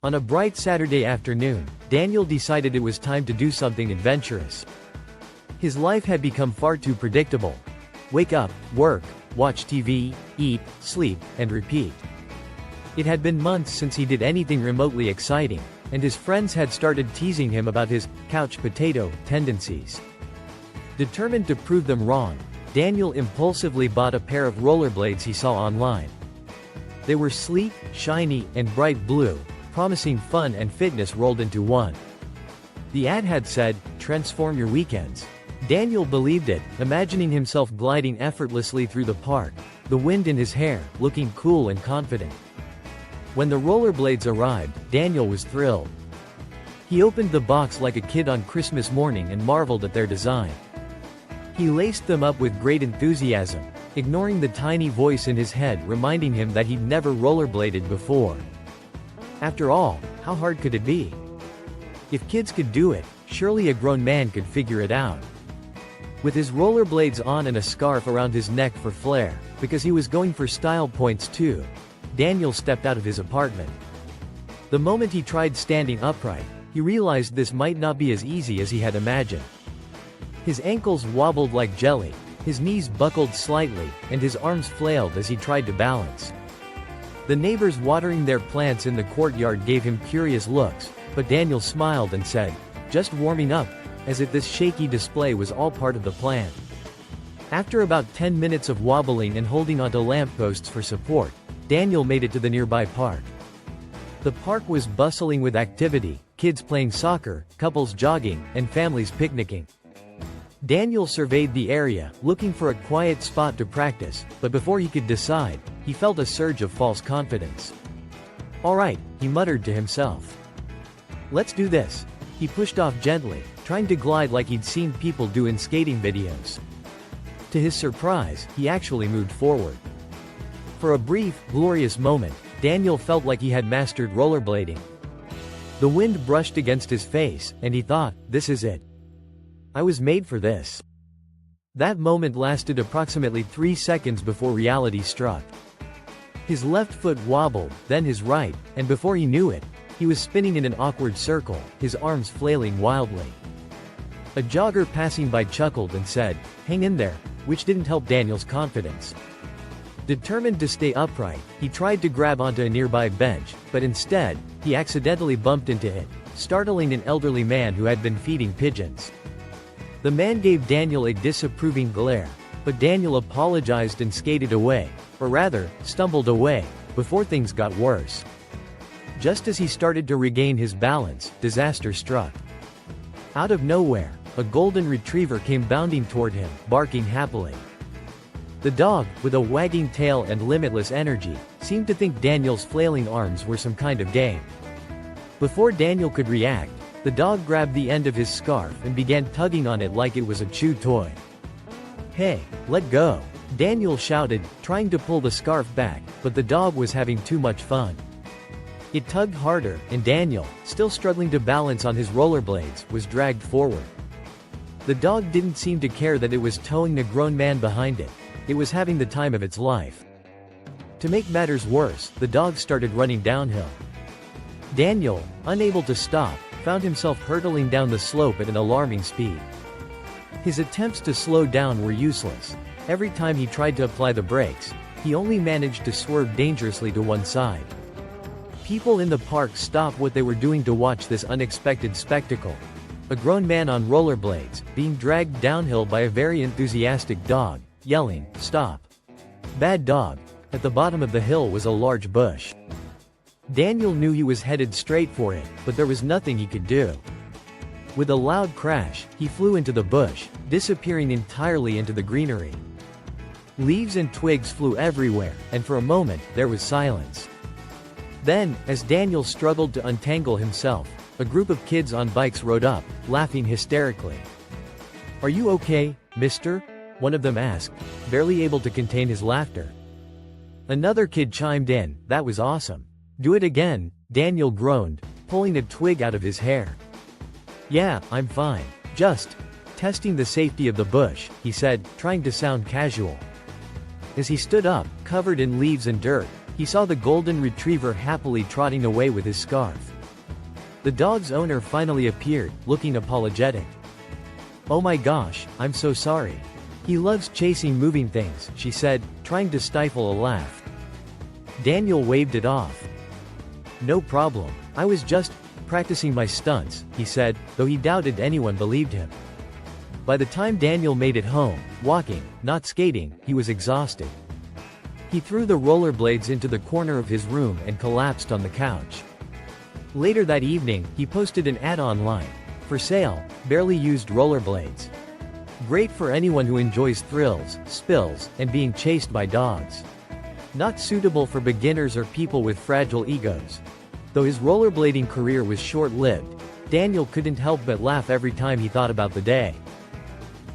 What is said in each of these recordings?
On a bright Saturday afternoon, Daniel decided it was time to do something adventurous. His life had become far too predictable. Wake up, work, watch TV, eat, sleep, and repeat. It had been months since he did anything remotely exciting, and his friends had started teasing him about his couch potato tendencies. Determined to prove them wrong, Daniel impulsively bought a pair of rollerblades he saw online. They were sleek, shiny, and bright blue, promising fun and fitness rolled into one. The ad had said, "Transform your weekends." Daniel believed it, imagining himself gliding effortlessly through the park, the wind in his hair, looking cool and confident. When the rollerblades arrived, Daniel was thrilled. He opened the box like a kid on Christmas morning and marveled at their design. He laced them up with great enthusiasm, ignoring the tiny voice in his head reminding him that he'd never rollerbladed before. After all, how hard could it be? If kids could do it, surely a grown man could figure it out. With his rollerblades on and a scarf around his neck for flair, because he was going for style points too, Daniel stepped out of his apartment. The moment he tried standing upright, he realized this might not be as easy as he had imagined. His ankles wobbled like jelly, his knees buckled slightly, and his arms flailed as he tried to balance. The neighbors watering their plants in the courtyard gave him curious looks, but Daniel smiled and said, "Just warming up," as if this shaky display was all part of the plan. After about 10 minutes of wobbling and holding onto lampposts for support, Daniel made it to the nearby park. The park was bustling with activity, kids playing soccer, couples jogging, and families picnicking. Daniel surveyed the area, looking for a quiet spot to practice, but before he could decide, he felt a surge of false confidence. "All right," he muttered to himself. "Let's do this." He pushed off gently, trying to glide like he'd seen people do in skating videos. To his surprise, he actually moved forward. For a brief, glorious moment, Daniel felt like he had mastered rollerblading. The wind brushed against his face, and he thought, "This is it. I was made for this." That moment lasted approximately 3 seconds before reality struck. His left foot wobbled, then his right, and before he knew it, he was spinning in an awkward circle, his arms flailing wildly. A jogger passing by chuckled and said, "Hang in there," which didn't help Daniel's confidence. Determined to stay upright, he tried to grab onto a nearby bench, but instead, he accidentally bumped into it, startling an elderly man who had been feeding pigeons. The man gave Daniel a disapproving glare, but Daniel apologized and skated away, or rather, stumbled away, before things got worse. Just as he started to regain his balance, disaster struck. Out of nowhere, a golden retriever came bounding toward him, barking happily. The dog, with a wagging tail and limitless energy, seemed to think Daniel's flailing arms were some kind of game. Before Daniel could react, the dog grabbed the end of his scarf and began tugging on it like it was a chew toy. "Hey, let go!" Daniel shouted, trying to pull the scarf back, but the dog was having too much fun. It tugged harder, and Daniel, still struggling to balance on his rollerblades, was dragged forward. The dog didn't seem to care that it was towing a grown man behind it. It was having the time of its life. To make matters worse, the dog started running downhill. Daniel, unable to stop, found himself hurtling down the slope at an alarming speed. His attempts to slow down were useless. Every time he tried to apply the brakes, he only managed to swerve dangerously to one side. People in the park stopped what they were doing to watch this unexpected spectacle. A grown man on rollerblades, being dragged downhill by a very enthusiastic dog, yelling, "Stop! Bad dog!" At the bottom of the hill was a large bush. Daniel knew he was headed straight for it, but there was nothing he could do. With a loud crash, he flew into the bush, disappearing entirely into the greenery. Leaves and twigs flew everywhere, and for a moment, there was silence. Then, as Daniel struggled to untangle himself, a group of kids on bikes rode up, laughing hysterically. "Are you okay, mister?" one of them asked, barely able to contain his laughter. Another kid chimed in, "That was awesome. Do it again," Daniel groaned, pulling a twig out of his hair. "Yeah, I'm fine. Just testing the safety of the bush," he said, trying to sound casual. As he stood up, covered in leaves and dirt, he saw the golden retriever happily trotting away with his scarf. The dog's owner finally appeared, looking apologetic. "Oh my gosh, I'm so sorry. He loves chasing moving things," she said, trying to stifle a laugh. Daniel waved it off. "No problem. I was just practicing my stunts," he said, though he doubted anyone believed him. By the time Daniel made it home, walking, not skating, he was exhausted. He threw the rollerblades into the corner of his room and collapsed on the couch. Later that evening, he posted an ad online. "For sale, barely used rollerblades. Great for anyone who enjoys thrills, spills, and being chased by dogs. Not suitable for beginners or people with fragile egos." Though his rollerblading career was short-lived, Daniel couldn't help but laugh every time he thought about the day.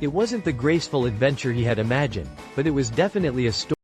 It wasn't the graceful adventure he had imagined, but it was definitely a story